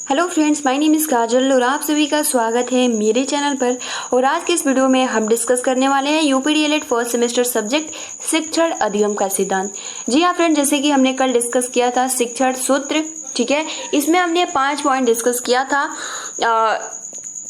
Hello friends, my name is Kajal और आप सभी का स्वागत है मेरे चैनल पर। और आज के इस वीडियो में हम डिस्कस करने वाले हैं यूपीडीएलएड फर्स्ट सेमेस्टर सब्जेक्ट शिक्षण अधिगम का सिद्धांत। जी हाँ फ्रेंड, जैसे कि हमने कल डिस्कस किया था शिक्षण सूत्र, ठीक है। इसमें हमने 5 पॉइंट डिस्कस किया था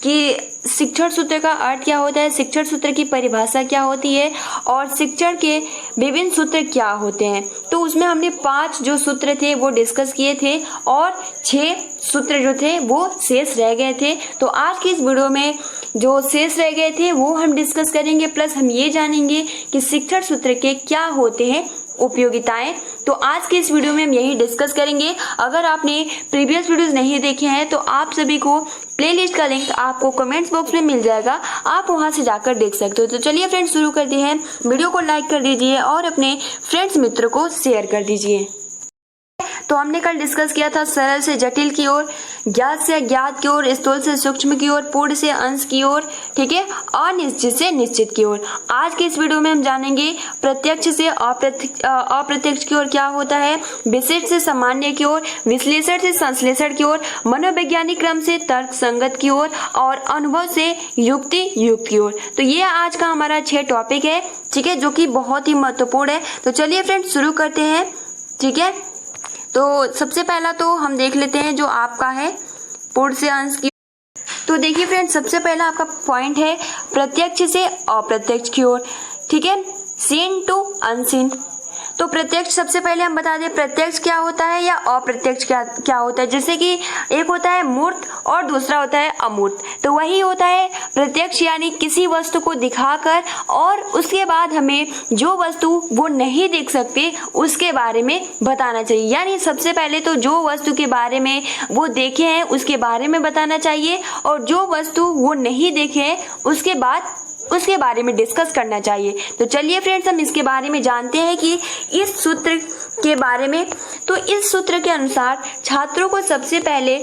कि शिक्षण सूत्र का अर्थ क्या होता है, शिक्षण सूत्र की परिभाषा क्या होती है और शिक्षण के विभिन्न सूत्र क्या होते हैं। तो उसमें हमने 5 जो सूत्र थे वो डिस्कस किए थे और 6 सूत्र जो थे वो शेष रह गए थे। तो आज की इस वीडियो में जो शेष रह गए थे वो हम डिस्कस करेंगे, प्लस हम ये जानेंगे कि शिक्षण सूत्र के क्या होते हैं उपयोगिताएं। तो आज के इस वीडियो में हम यही डिस्कस करेंगे। अगर आपने प्रीवियस वीडियोस नहीं देखे हैं तो आप सभी को प्लेलिस्ट का लिंक आपको कमेंट्स बॉक्स में मिल जाएगा, आप वहां से जाकर देख सकते हो। तो चलिए फ्रेंड्स शुरू करते हैं। वीडियो को लाइक कर दीजिए और अपने फ्रेंड्स मित्रों को शेयर कर दीजिए। तो हमने कल डिस्कस किया था सरल से जटिल की ओर, ज्ञात से अज्ञात की ओर, स्थूल से सूक्ष्म की ओर, पूर्ण से अंश की ओर, ठीक है, अनिश्चित से निश्चित की ओर। आज के इस वीडियो में हम जानेंगे प्रत्यक्ष से अप्रत्यक्ष की ओर क्या होता है, विशिष्ट से सामान्य की ओर, विश्लेषण से संश्लेषण की ओर, मनोवैज्ञानिक क्रम से तर्क संगत की ओर और अनुभव से युक्ति युक्त की ओर। तो ये आज का हमारा 6 टॉपिक है, ठीक है, जो कि बहुत ही महत्वपूर्ण है। तो चलिए फ्रेंड्स शुरू करते हैं, ठीक है। तो सबसे पहला तो हम देख लेते हैं जो आपका है पूर्ण से अंश की। तो देखिए फ्रेंड्स, सबसे पहला आपका पॉइंट है प्रत्यक्ष से अप्रत्यक्ष की ओर, ठीक है, सीन टू अनसीन। तो प्रत्यक्ष सबसे पहले हम बता दें प्रत्यक्ष क्या होता है या अप्रत्यक्ष क्या होता है। जैसे कि एक होता है मूर्त और दूसरा होता है अमूर्त। तो वही होता है प्रत्यक्ष, यानी किसी वस्तु को दिखाकर और उसके बाद हमें जो वस्तु वो नहीं देख सकते उसके बारे में बताना चाहिए। यानी सबसे पहले तो जो वस्तु के बारे में वो देखे हैं उसके बारे में बताना चाहिए और जो वस्तु वो नहीं देखे हैं उसके बारे में डिस्कस करना चाहिए। तो चलिए फ्रेंड्स हम इसके बारे में जानते हैं कि इस सूत्र के बारे में। तो इस सूत्र के अनुसार छात्रों को सबसे पहले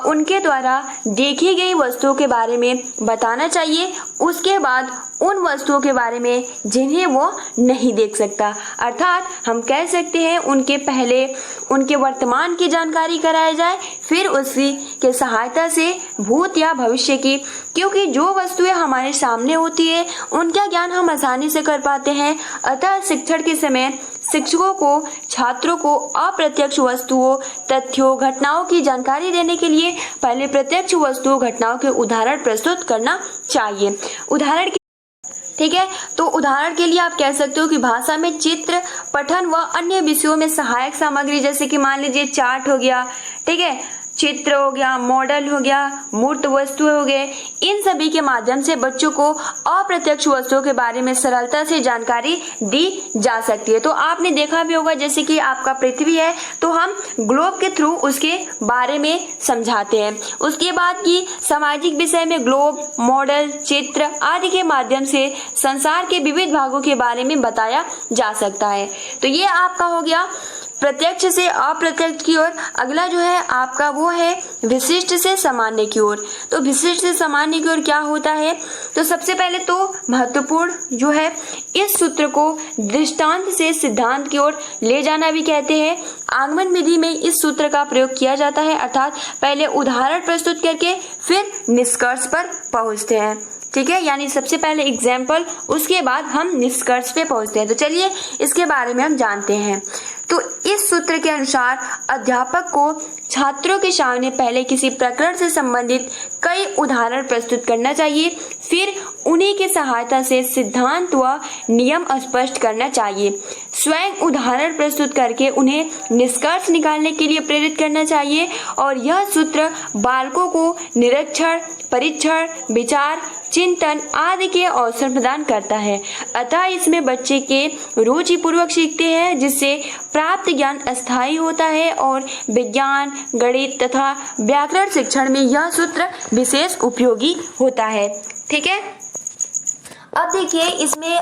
उनके द्वारा देखी गई वस्तुओं के बारे में बताना चाहिए, उसके बाद उन वस्तुओं के बारे में जिन्हें वो नहीं देख सकता। अर्थात हम कह सकते हैं उनके पहले उनके वर्तमान की जानकारी कराई जाए, फिर उसकी के सहायता से भूत या भविष्य की, क्योंकि जो वस्तुएं हमारे सामने होती है उनका ज्ञान हम आसानी से कर पाते हैं। अतः शिक्षण के समय शिक्षकों को छात्रों को अप्रत्यक्ष वस्तुओं, तथ्यों, घटनाओं की जानकारी देने के लिए पहले प्रत्यक्ष वस्तुओं, घटनाओं के उदाहरण प्रस्तुत करना चाहिए। उदाहरण, ठीक है, तो उदाहरण के लिए आप कह सकते हो कि भाषा में चित्र, पठन व अन्य विषयों में सहायक सामग्री, जैसे कि मान लीजिए चार्ट हो गया, ठीक है, चित्र हो गया, मॉडल हो गया, मूर्त वस्तु हो गए, इन सभी के माध्यम से बच्चों को अप्रत्यक्ष वस्तुओं के बारे में सरलता से जानकारी दी जा सकती है। तो आपने देखा भी होगा, जैसे कि आपका पृथ्वी है तो हम ग्लोब के थ्रू उसके बारे में समझाते हैं। उसके बाद की सामाजिक विषय में ग्लोब, मॉडल, चित्र आदि के माध्यम से संसार के विविध भागों के बारे में बताया जा सकता है। तो ये आपका हो गया प्रत्यक्ष से अप्रत्यक्ष की ओर। अगला जो है आपका वो है विशिष्ट से सामान्य की ओर। तो विशिष्ट से सामान्य की ओर क्या होता है, तो सबसे पहले तो महत्वपूर्ण जो है इस सूत्र को दृष्टांत से सिद्धांत की ओर ले जाना भी कहते हैं। आगमन विधि में इस सूत्र का प्रयोग किया जाता है, अर्थात पहले उदाहरण प्रस्तुत करके फिर निष्कर्ष पर पहुंचते हैं, ठीक है, यानी सबसे पहले एग्जाम्पल, उसके बाद हम निष्कर्ष पे पहुंचते हैं। तो चलिए इसके बारे में हम जानते हैं। तो इस सूत्र के अनुसार अध्यापक को छात्रों के सामने पहले किसी प्रकरण से संबंधित कई उदाहरण प्रस्तुत करना चाहिए, फिर उन्हीं की सहायता से सिद्धांत व नियम स्पष्ट करना चाहिए। स्वयं उदाहरण प्रस्तुत करके उन्हें निष्कर्ष निकालने के लिए प्रेरित करना चाहिए और यह सूत्र बालकों को निरीक्षण, परीक्षण, विचार, चिंतन आदि के अवसर प्रदान करता है। अतः इसमें बच्चे के रुचि पूर्वक सीखते हैं, जिससे प्राप्त ज्ञान अस्थायी होता है और विज्ञान, गणित तथा व्याकरण शिक्षण में यह सूत्र विशेष उपयोगी होता है, ठीक है। अब देखिए इसमें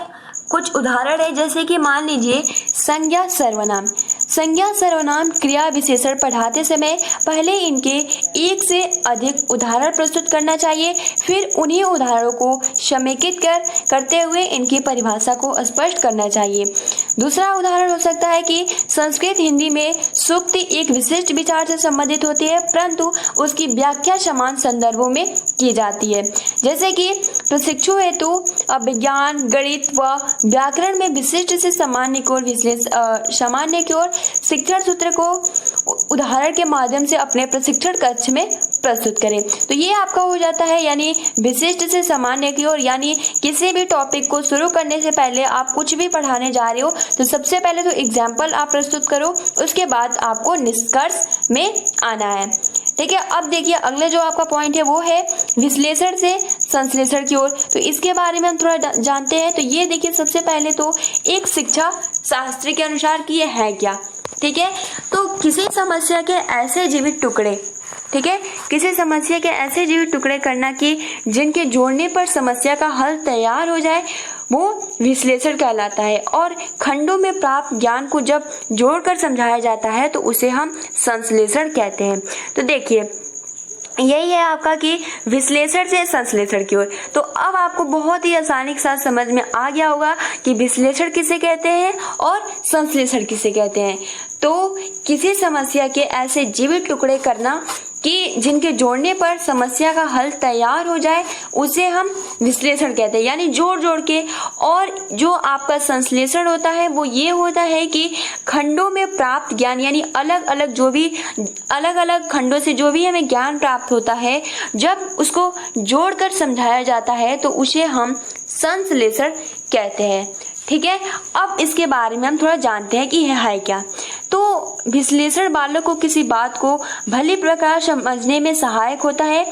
कुछ उदाहरण है, जैसे कि मान लीजिए संज्ञा सर्वनाम। संज्ञा सर्वनाम क्रिया विशेषण पढ़ाते समय पहले इनके एक से अधिक उदाहरण प्रस्तुत करना चाहिए, फिर उन्हीं उदाहरणों को समेकित करते हुए इनकी परिभाषा को स्पष्ट करना चाहिए। दूसरा उदाहरण हो सकता है कि संस्कृत हिंदी में सूक्ति एक विशिष्ट विचार से संबंधित होती है, परंतु उसकी व्याख्या समान संदर्भों में की जाती है। जैसे कि प्रशिक्षु हेतु विज्ञान, गणित व व्याकरण में विशिष्ट से सामान्य की ओर शिक्षण सूत्र को उदाहरण के माध्यम से अपने प्रशिक्षण कक्ष में प्रस्तुत करें। तो ये आपका हो जाता है यानी विशिष्ट से सामान्य की ओर, यानी किसी भी टॉपिक को शुरू करने से पहले आप कुछ भी पढ़ाने जा रहे हो तो सबसे पहले तो एग्जाम्पल आप प्रस्तुत करो, उसके बाद आपको निष्कर्ष में आना है। ठीक है, अब देखिए अगले जो आपका पॉइंट है वो है विश्लेषण से संश्लेषण की ओर। तो इसके बारे में हम थोड़ा जानते हैं। तो ये देखिए सबसे पहले तो एक शिक्षा शास्त्र के अनुसार कि ये है क्या। ठीक है, तो किसी समस्या के ऐसे जीवित टुकड़े, ठीक है, किसी समस्या के ऐसे जीवित टुकड़े करना कि जिनके जोड़ने पर समस्या का हल तैयार हो जाए वो विश्लेषण कहलाता है। और खंडों में प्राप्त ज्ञान को जब जोड़कर समझाया जाता है तो उसे हम संश्लेषण कहते हैं। तो देखिए यही है आपका कि विश्लेषण से संश्लेषण की ओर। तो अब आपको बहुत ही आसानी के साथ समझ में आ गया होगा कि विश्लेषण किसे कहते हैं और संश्लेषण किसे कहते हैं। तो किसी समस्या के ऐसे जीवित टुकड़े करना कि जिनके जोड़ने पर समस्या का हल तैयार हो जाए उसे हम विश्लेषण कहते हैं, यानी जोड़ जोड़ के। और जो आपका संश्लेषण होता है वो ये होता है कि खंडों में प्राप्त ज्ञान, यानी अलग अलग खंडों से जो भी हमें ज्ञान प्राप्त होता है जब उसको जोड़कर समझाया जाता है तो उसे हम संश्लेषण कहते हैं। ठीक है, अब इसके बारे में हम थोड़ा जानते हैं कि यह है क्या। तो विश्लेषण बालक को किसी बात को भली प्रकार समझने में सहायक होता है,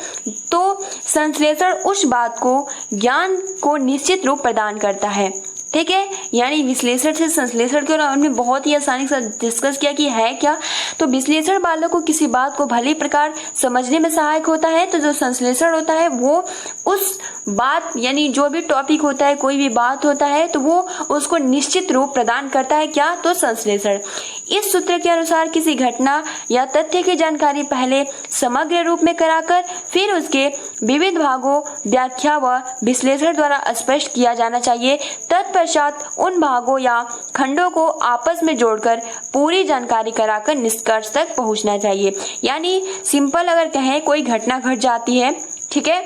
तो संश्लेषण उस बात को ज्ञान को निश्चित रूप प्रदान करता है। ठीक है, यानी विश्लेषण से संश्लेषण के और हमने बहुत ही आसानी से डिस्कस किया कि है क्या। तो विश्लेषण बालक को किसी बात को भली प्रकार समझने में सहायक होता है, तो जो संश्लेषण होता है वो उस बात, यानी जो भी टॉपिक होता है, कोई भी बात होता है तो वो उसको निश्चित रूप प्रदान करता है। क्या? तो संश्लेषण। इस सूत्र के अनुसार किसी घटना या तथ्य की जानकारी पहले समग्र रूप में कराकर फिर उसके विविध भागों व्याख्या व विश्लेषण द्वारा स्पष्ट किया जाना चाहिए। तत्पश्चात उन भागों या खंडों को आपस में जोड़कर पूरी जानकारी कराकर निष्कर्ष तक पहुंचना चाहिए। यानी सिंपल अगर कहें कोई घटना घट जाती है, ठीक है,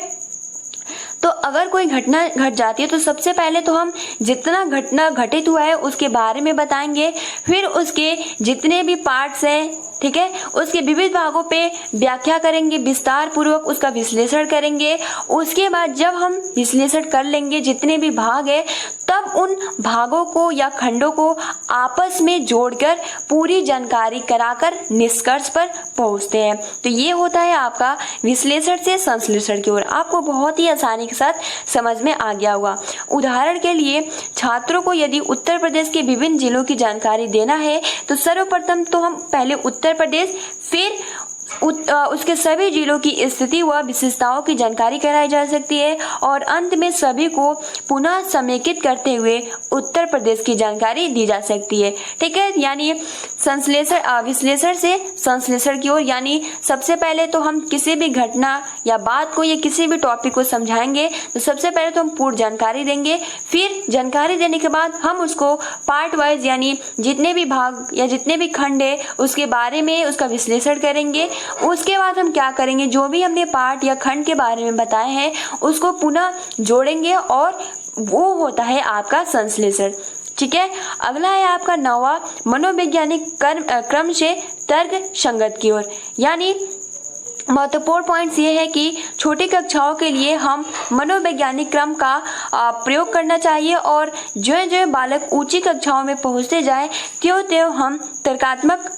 तो अगर कोई घटना घट जाती है तो सबसे पहले तो हम जितना घटना घटित हुआ है उसके बारे में बताएंगे, फिर उसके जितने भी पार्ट्स हैं, ठीक है, उसके विविध भागों पे व्याख्या करेंगे, विस्तार पूर्वक उसका विश्लेषण करेंगे। उसके बाद जब हम विश्लेषण कर लेंगे जितने भी भाग है, तब उन भागों को या खंडों को आपस में जोड़कर पूरी जानकारी कराकर निष्कर्ष पर पहुंचते हैं। तो ये होता है आपका विश्लेषण से संश्लेषण की ओर। आपको बहुत ही आसानी के साथ समझ में आ गया होगा। उदाहरण के लिए छात्रों को यदि उत्तर प्रदेश के विभिन्न जिलों की जानकारी देना है तो सर्वप्रथम तो हम पहले उत्तर प्रदेश, फिर उसके सभी जिलों की स्थिति व विशेषताओं की जानकारी कराई जा सकती है और अंत में सभी को पुनः समेकित करते हुए उत्तर प्रदेश की जानकारी दी जा सकती है। ठीक है, यानी विश्लेषण से संश्लेषण की ओर। यानी सबसे पहले तो हम किसी भी घटना या बात को या किसी भी टॉपिक को समझाएंगे तो सबसे पहले तो हम पूर्ण जानकारी देंगे, फिर जानकारी देने के बाद हम उसको पार्ट वाइज, यानी जितने भी भाग या जितने भी खंड है उसके बारे में उसका विश्लेषण करेंगे। उसके बाद हम क्या करेंगे, जो भी हमने पार्ट या खंड के बारे में बताए हैं उसको पुनः जोड़ेंगे और वो होता है आपका संश्लेषण। ठीक है, अगला है आपका 9वां मनोवैज्ञानिक क्रम से तर्क संगत की ओर। यानी महत्वपूर्ण पॉइंट्स ये है कि छोटी कक्षाओं के लिए हम मनोवैज्ञानिक क्रम का प्रयोग करना चाहिए और जो बालक ऊंची कक्षाओं में पहुंचते जाए त्यों हम तर्कात्मक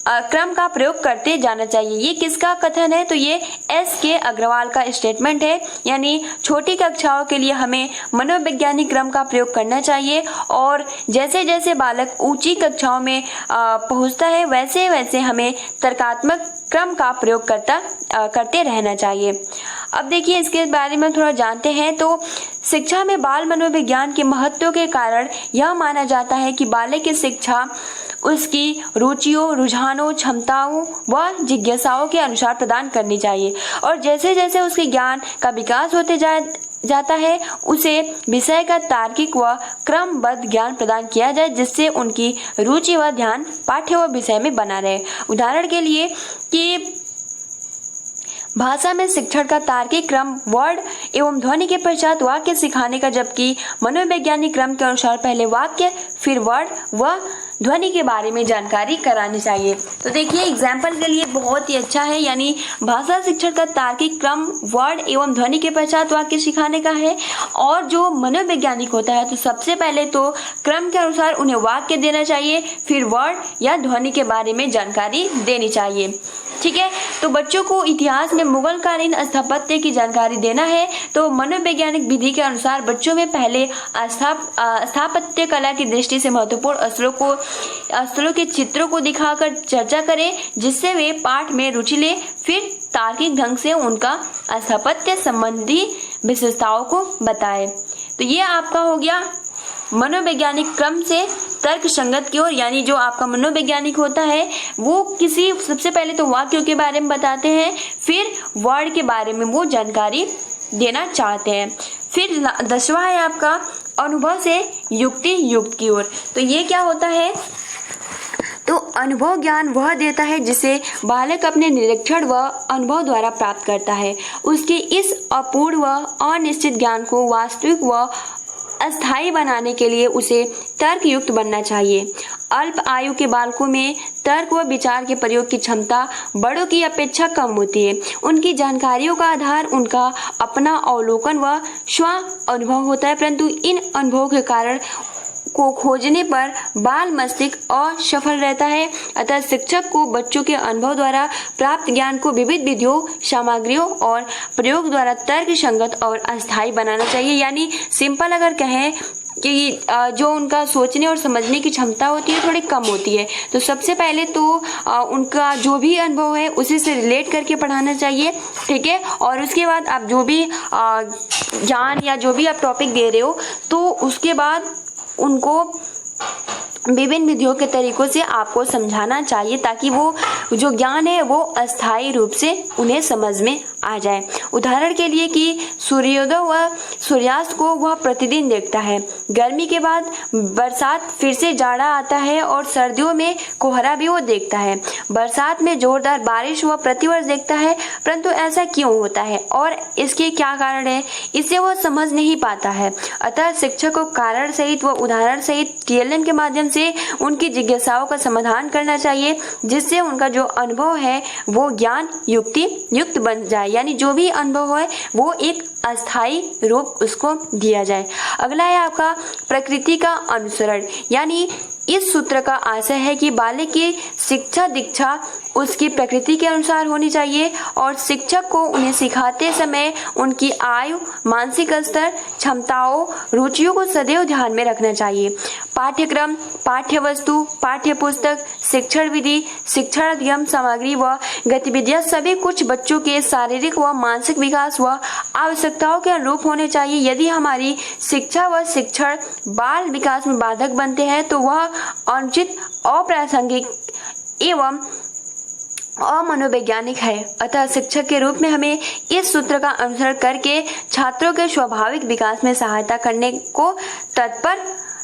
क्रम का प्रयोग करते जाना चाहिए। ये किसका कथन है? तो ये S.K. अग्रवाल का स्टेटमेंट है। यानी छोटी कक्षाओं के लिए हमें मनोवैज्ञानिक क्रम का प्रयोग करना चाहिए और जैसे जैसे बालक ऊंची कक्षाओं में पहुंचता है वैसे वैसे हमें तर्कात्मक क्रम का प्रयोग करते रहना चाहिए। अब देखिए इसके बारे में थोड़ा जानते हैं। तो शिक्षा में बाल मनोविज्ञान के महत्व के कारण यह माना जाता है कि बालक की शिक्षा उसकी रुचियों, रुझानों, क्षमताओं व जिज्ञासाओं के अनुसार प्रदान करनी चाहिए। और जैसे जैसे उसके ज्ञान का विकास होते जाता है उसे विषय का तार्किक व क्रमबद्ध ज्ञान प्रदान किया जाए, जिससे उनकी रुचि व ध्यान पाठ्य व विषय में बना रहे। उदाहरण के लिए कि भाषा में शिक्षण का तार्किक क्रम वर्ड एवं ध्वनि के पश्चात वाक्य सिखाने का, जबकि मनोवैज्ञानिक क्रम के अनुसार पहले वाक्य फिर वर्ड व ध्वनि के बारे में जानकारी करानी चाहिए। तो देखिए एग्जाम्पल के लिए बहुत ही अच्छा है, यानी भाषा शिक्षण का तार्किक क्रम वर्ड एवं ध्वनि के पश्चात वाक्य सिखाने का है। और जो मनोवैज्ञानिक होता है तो सबसे पहले तो क्रम के अनुसार उन्हें वाक्य देना चाहिए, फिर वर्ड या ध्वनि के बारे में जानकारी देनी चाहिए। ठीक है, तो बच्चों को इतिहास में मुगल कालीन स्थापत्य की जानकारी देना है। तो मनोवैज्ञानिक विधि के अनुसार बच्चों में पहले स्थापत्य कला की दृष्टि से महत्वपूर्ण स्थलों के चित्रों को दिखाकर चर्चा करें, जिससे वे पाठ में रुचि ले, फिर तार्किक ढंग से उनका स्थापत्य संबंधी विशेषताओं को बताए। तो ये आपका हो गया मनोवैज्ञानिक क्रम से तर्क संगत की ओर, यानी जो आपका मनोवैज्ञानिक होता है वो किसी सबसे पहले तो वाक्यों के बारे में बताते हैं, फिर वर्ड के बारे में वो जानकारी देना चाहते हैं। फिर 10वां है आपका अनुभव से युक्ति युक्त की ओर। तो ये क्या होता है, तो अनुभव ज्ञान वह देता है जिसे बालक अपने निरीक्षण व अनुभव द्वारा प्राप्त करता है। उसके इस अपूर्ण व अनिश्चित ज्ञान को वास्तविक व अस्थायी बनाने के लिए उसे तर्क युक्त बनना चाहिए। अल्प आयु के बालकों में तर्क व विचार के प्रयोग की क्षमता बड़ों की अपेक्षा कम होती है। उनकी जानकारियों का आधार उनका अपना अवलोकन व स्व अनुभव होता है, परंतु इन अनुभवों के कारण को खोजने पर बाल मस्तिष्क असफल रहता है। अतः शिक्षक को बच्चों के अनुभव द्वारा प्राप्त ज्ञान को विविध विधियों, सामग्रियों और प्रयोग द्वारा तर्क संगत और अस्थायी बनाना चाहिए। यानी सिंपल अगर कहें कि जो उनका सोचने और समझने की क्षमता होती है थोड़ी कम होती है, तो सबसे पहले तो उनका जो भी अनुभव है उसी से रिलेट करके पढ़ाना चाहिए। ठीक है, और उसके बाद आप जो भी ज्ञान या जो भी आप टॉपिक दे रहे हो तो उसके बाद उनको विभिन्न विधियों के तरीकों से आपको समझाना चाहिए, ताकि वो जो ज्ञान है वो अस्थायी रूप से उन्हें समझ में आ जाए। उदाहरण के लिए कि सूर्योदय व सूर्यास्त को वह प्रतिदिन देखता है, गर्मी के बाद बरसात, फिर से जाड़ा आता है और सर्दियों में कोहरा भी वो देखता है। बरसात में जोरदार बारिश वह प्रतिवर्ष देखता है, परंतु ऐसा क्यों होता है और इसके क्या कारण है, इसे वो समझ नहीं पाता है। अतः शिक्षक को कारण सहित व उदाहरण सहित TLM के माध्यम से उनकी जिज्ञासाओं का समाधान करना चाहिए, जिससे उनका जो अनुभव है वो ज्ञान युक्ति युक्त बन जाए, यानी जो भी अनुभव है वो एक अस्थायी रूप उसको दिया जाए। अगला है आपका प्रकृति का अनुसरण, यानी इस सूत्र का आशय है कि बालक की शिक्षा दीक्षा उसकी प्रकृति के अनुसार होनी चाहिए और शिक्षक को उन्हें सिखाते समय उनकी आयु, मानसिक स्तर, क्षमताओं, रुचियों को सदैव ध्यान में रखना चाहिए। पाठ्यक्रम, पाठ्य वस्तु, पाठ्य पुस्तक, शिक्षण विधि, शिक्षण अधिगम सामग्री व गतिविधियां सभी कुछ बच्चों के शारीरिक व मानसिक विकास व आवश्यकताओं के अनुरूप होने चाहिए। यदि हमारी शिक्षा व शिक्षण बाल विकास में बाधक बनते हैं तो वह अनुचित, अप्रासंगिक एवं अमनोवैज्ञानिक है। अतः शिक्षक के रूप में हमें इस सूत्र का अनुसरण करके छात्रों के स्वाभाविक विकास में सहायता करने को तत्पर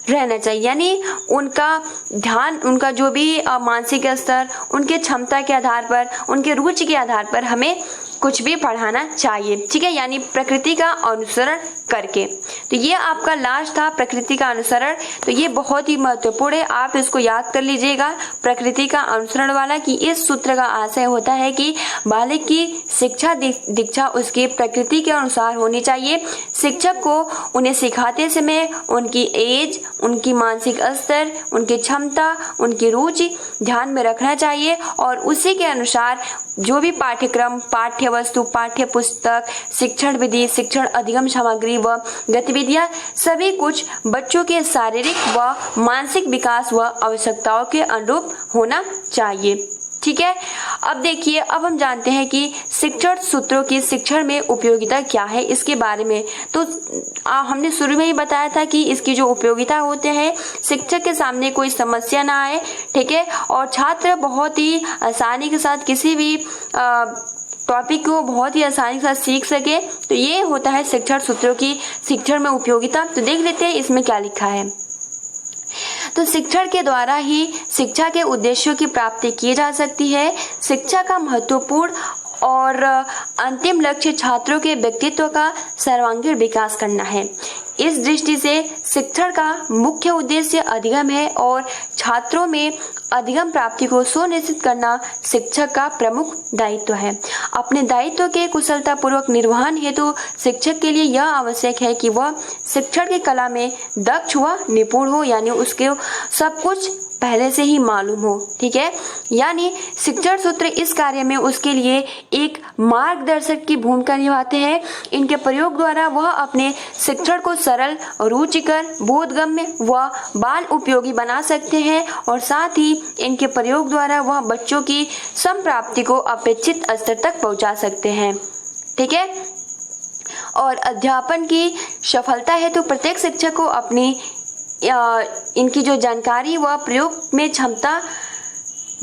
रहना चाहिए। यानी उनका ध्यान, उनका जो भी मानसिक स्तर, उनके क्षमता के आधार पर, उनके रुचि के आधार पर हमें कुछ भी पढ़ाना चाहिए। ठीक है, यानी प्रकृति का अनुसरण करके। तो ये आपका लास्ट था प्रकृति का अनुसरण। तो ये बहुत ही महत्वपूर्ण है, आप इसको याद कर लीजिएगा प्रकृति का अनुसरण वाला, कि इस सूत्र का आशय होता है कि बालक की शिक्षा दीक्षा उसकी प्रकृति के अनुसार होनी चाहिए। शिक्षक को उन्हें सिखाते समय उनकी एज, उनकी मानसिक स्तर, उनकी क्षमता, उनकी रुचि ध्यान में रखना चाहिए और उसी के अनुसार जो भी पाठ्यक्रम, पाठ्य वस्तु, पाठ्य पुस्तक, शिक्षण विधि, शिक्षण अधिगम सामग्री व गतिविधियां सभी कुछ बच्चों के शारीरिक व मानसिक विकास व आवश्यकताओं के अनुरूप होना चाहिए। ठीक है। अब देखिए, अब हम जानते हैं कि शिक्षण सूत्रों की शिक्षण में उपयोगिता क्या है इसके बारे में। तो हमने शुरू में ही बताया था कि इसकी जो उपयोगिता होते हैं, शिक्षक के सामने कोई समस्या ना आए, ठीक है, और छात्र बहुत ही आसानी के साथ किसी भी टॉपिक को बहुत ही आसानी के साथ सीख सके। तो ये होता है शिक्षण सूत्रों की शिक्षण में उपयोगिता। तो देख लेते हैं इसमें क्या लिखा है। तो शिक्षण के द्वारा ही शिक्षा के उद्देश्यों की प्राप्ति की जा सकती है। शिक्षा का महत्वपूर्ण और अंतिम लक्ष्य छात्रों के व्यक्तित्व का सर्वांगीण विकास करना है। इस दृष्टि से शिक्षण का मुख्य उद्देश्य अधिगम है और छात्रों में अधिगम प्राप्ति को सुनिश्चित करना शिक्षक का प्रमुख दायित्व है। अपने दायित्व के कुशलतापूर्वक निर्वहन हेतु शिक्षक के लिए यह आवश्यक है कि वह शिक्षण की कला में दक्ष व निपुण हो, यानी उसके सब कुछ पहले से ही मालूम हो, ठीक है। यानी शिक्षण सूत्र इस कार्य में उसके लिए एक मार्गदर्शक की भूमिका निभाते हैं। इनके प्रयोग द्वारा वह अपने शिक्षण को सरल, रुचिकर, बोधगम्य व बाल उपयोगी बना सकते हैं और साथ ही इनके प्रयोग द्वारा वह बच्चों की संप्राप्ति को अपेक्षित स्तर तक पहुंचा सकते हैं, ठीक है। और अध्यापन की सफलता हेतु प्रत्येक शिक्षक को अपनी इनकी जो जानकारी व प्रयोग में क्षमता,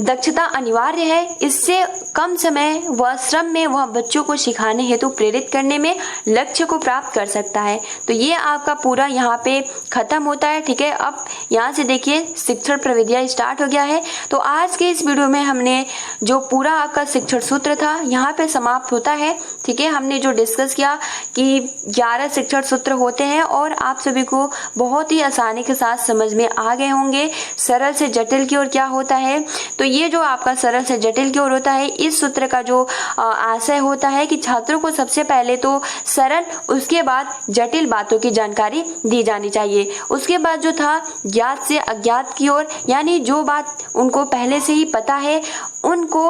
दक्षता अनिवार्य है। इससे कम समय व श्रम में वह बच्चों को सिखाने हेतु प्रेरित करने में लक्ष्य को प्राप्त कर सकता है। तो ये आपका पूरा यहाँ पे खत्म होता है, ठीक है। अब यहाँ से देखिए शिक्षण प्रविधियाँ स्टार्ट हो गया है। तो आज के इस वीडियो में हमने जो पूरा आपका शिक्षण सूत्र था यहाँ पे समाप्त होता है, ठीक है। हमने जो डिस्कस किया कि 11 शिक्षण सूत्र होते हैं और आप सभी को बहुत ही आसानी के साथ समझ में आ गए होंगे सरल से जटिल की ओर क्या होता है। तो ये जो आपका सरल से जटिल की ओर होता है, इस सूत्र का जो आशय होता है कि छात्रों को सबसे पहले तो सरल, उसके बाद जटिल बातों की जानकारी दी जानी चाहिए। उसके बाद जो था ज्ञात से अज्ञात की ओर, यानी जो बात उनको पहले से ही पता है उनको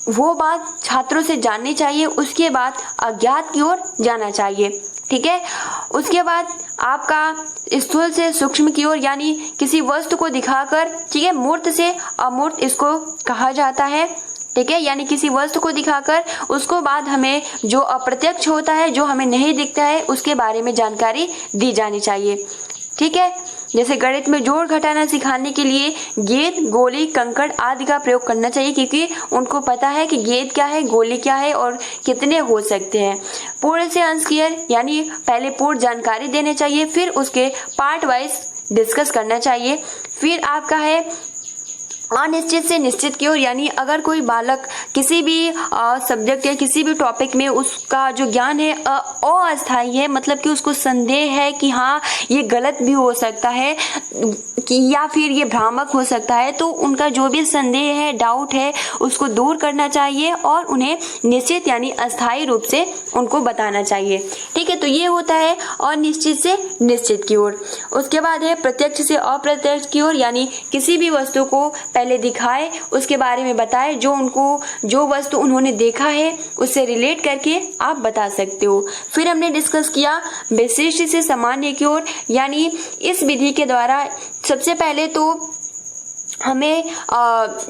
वो बात छात्रों से जाननी चाहिए। उसके बाद अज्ञात की ओर जाना चाहिए, ठीक है। उसके बाद आपका स्थूल से सूक्ष्म की ओर, यानी किसी वस्तु को दिखाकर, ठीक है, मूर्त से अमूर्त इसको कहा जाता है, ठीक है। यानी किसी वस्तु को दिखाकर उसको बाद हमें जो अप्रत्यक्ष होता है, जो हमें नहीं दिखता है, उसके बारे में जानकारी दी जानी चाहिए, ठीक है। जैसे गणित में जोड़ घटाना सिखाने के लिए गेंद, गोली, कंकड़ आदि का प्रयोग करना चाहिए, क्योंकि उनको पता है कि गेंद क्या है, गोली क्या है और कितने हो सकते हैं। पूर्ण से अंश की ओर, यानी पहले पूर्ण जानकारी देने चाहिए, फिर उसके पार्ट वाइज डिस्कस करना चाहिए। फिर आपका है अनिश्चित से निश्चित की ओर, यानी अगर कोई बालक किसी भी सब्जेक्ट या किसी भी टॉपिक में उसका जो ज्ञान है अस्थायी है, मतलब कि उसको संदेह है कि हाँ ये गलत भी हो सकता है कि या फिर ये भ्रामक हो सकता है, तो उनका जो भी संदेह है, डाउट है, उसको दूर करना चाहिए और उन्हें निश्चित यानी अस्थायी रूप से उनको बताना चाहिए, ठीक है। तो ये होता है अनिश्चित से निश्चित की ओर। उसके बाद है प्रत्यक्ष से अप्रत्यक्ष की ओर, यानी किसी भी वस्तु को पहले दिखाए, उसके बारे में बताए, जो वस्तु उन्होंने देखा है उससे रिलेट करके आप बता सकते हो। फिर हमने डिस्कस किया विशिष्ट से सामान्य की ओर, यानी इस विधि के द्वारा सबसे पहले तो हमें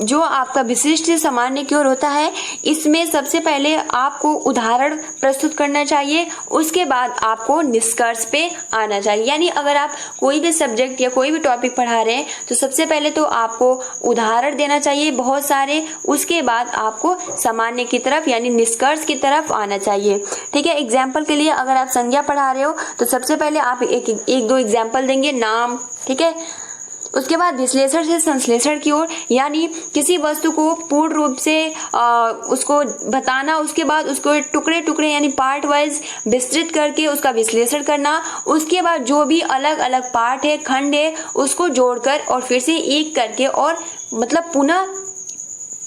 जो आपका विशिष्ट से सामान्य की ओर होता है, इसमें सबसे पहले आपको उदाहरण प्रस्तुत करना चाहिए, उसके बाद आपको निष्कर्ष पे आना चाहिए। यानी अगर आप कोई भी सब्जेक्ट या कोई भी टॉपिक पढ़ा रहे हैं तो सबसे पहले तो आपको उदाहरण देना चाहिए बहुत सारे, उसके बाद आपको सामान्य की तरफ यानी निष्कर्ष की तरफ आना चाहिए, ठीक है। एग्जाम्पल के लिए अगर आप संज्ञा पढ़ा रहे हो तो सबसे पहले आप एक दो एग्जाम्पल देंगे, नाम, ठीक है। उसके बाद विश्लेषण से संश्लेषण की ओर, यानी किसी वस्तु को पूर्ण रूप से उसको बताना, उसके बाद उसको टुकड़े टुकड़े यानी पार्ट वाइज विस्तृत करके उसका विश्लेषण करना, उसके बाद जो भी अलग अलग पार्ट है, खंड है, उसको जोड़कर और फिर से एक करके और मतलब पुनः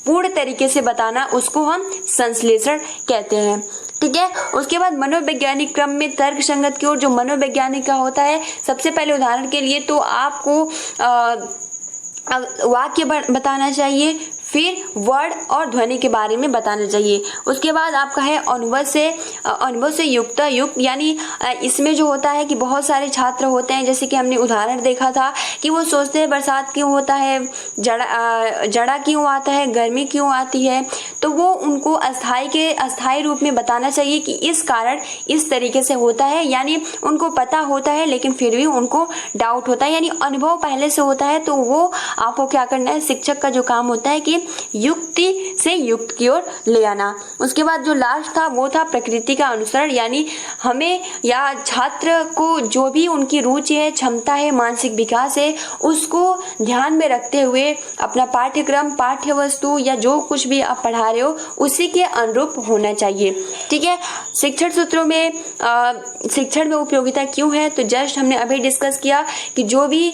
पूर्ण तरीके से बताना, उसको हम संश्लेषण कहते हैं, ठीक है। उसके बाद मनोवैज्ञानिक क्रम में तर्क संगत की ओर, जो मनोवैज्ञानिक का होता है, सबसे पहले उदाहरण के लिए तो आपको वाक्य बताना चाहिए, फिर वर्ड और ध्वनि के बारे में बताना चाहिए। उसके बाद आपका है अनुभव से युक्त यानी इसमें जो होता है कि बहुत सारे छात्र होते हैं, जैसे कि हमने उदाहरण देखा था कि वो सोचते हैं बरसात क्यों होता है, जड़ा क्यों आता है, गर्मी क्यों आती है, तो वो उनको अस्थायी रूप में बताना चाहिए कि इस कारण इस तरीके से होता है। यानी उनको पता होता है लेकिन फिर भी उनको डाउट होता है, यानी अनुभव पहले से होता है। तो वो आपको क्या करना है, शिक्षक का जो काम होता है कि युक्ति से युक्त की ओर ले आना। उसके बाद जो लास्ट था वो था प्रकृति का अनुसरण, यानी हमें या छात्र को जो भी उनकी रुचि है, क्षमता है, मानसिक विकास है, उसको ध्यान में रखते हुए अपना पाठ्यक्रम, पाठ्य वस्तु या जो कुछ भी आप पढ़ा रहे हो उसी के अनुरूप होना चाहिए। ठीक है, शिक्षण सूत्रों में शिक्षण में उपयोगिता क्यों है, तो जस्ट हमने अभी डिस्कस किया कि जो भी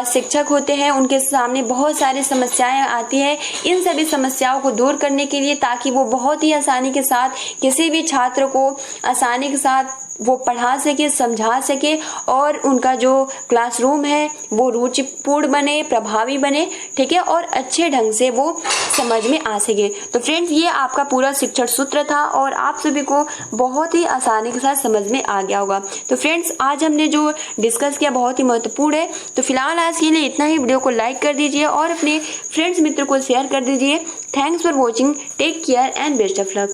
शिक्षक होते हैं उनके सामने बहुत सारी समस्याएं आती है। इन सभी समस्याओं को दूर करने के लिए, ताकि वो बहुत ही आसानी के साथ किसी भी छात्र को आसानी के साथ वो पढ़ा सके, समझा सके और उनका जो क्लासरूम है वो रुचिपूर्ण बने, प्रभावी बने। ठीक है, और अच्छे ढंग से वो समझ में आ सके। तो फ्रेंड्स, ये आपका पूरा शिक्षण सूत्र था और आप सभी को बहुत ही आसानी के साथ समझ में आ गया होगा। तो फ्रेंड्स, आज हमने जो डिस्कस किया बहुत ही महत्वपूर्ण है। तो फिलहाल आज के लिए इतना ही। वीडियो को लाइक कर दीजिए और अपने फ्रेंड्स मित्र को शेयर कर दीजिए। Thanks for watching, take care and best of luck.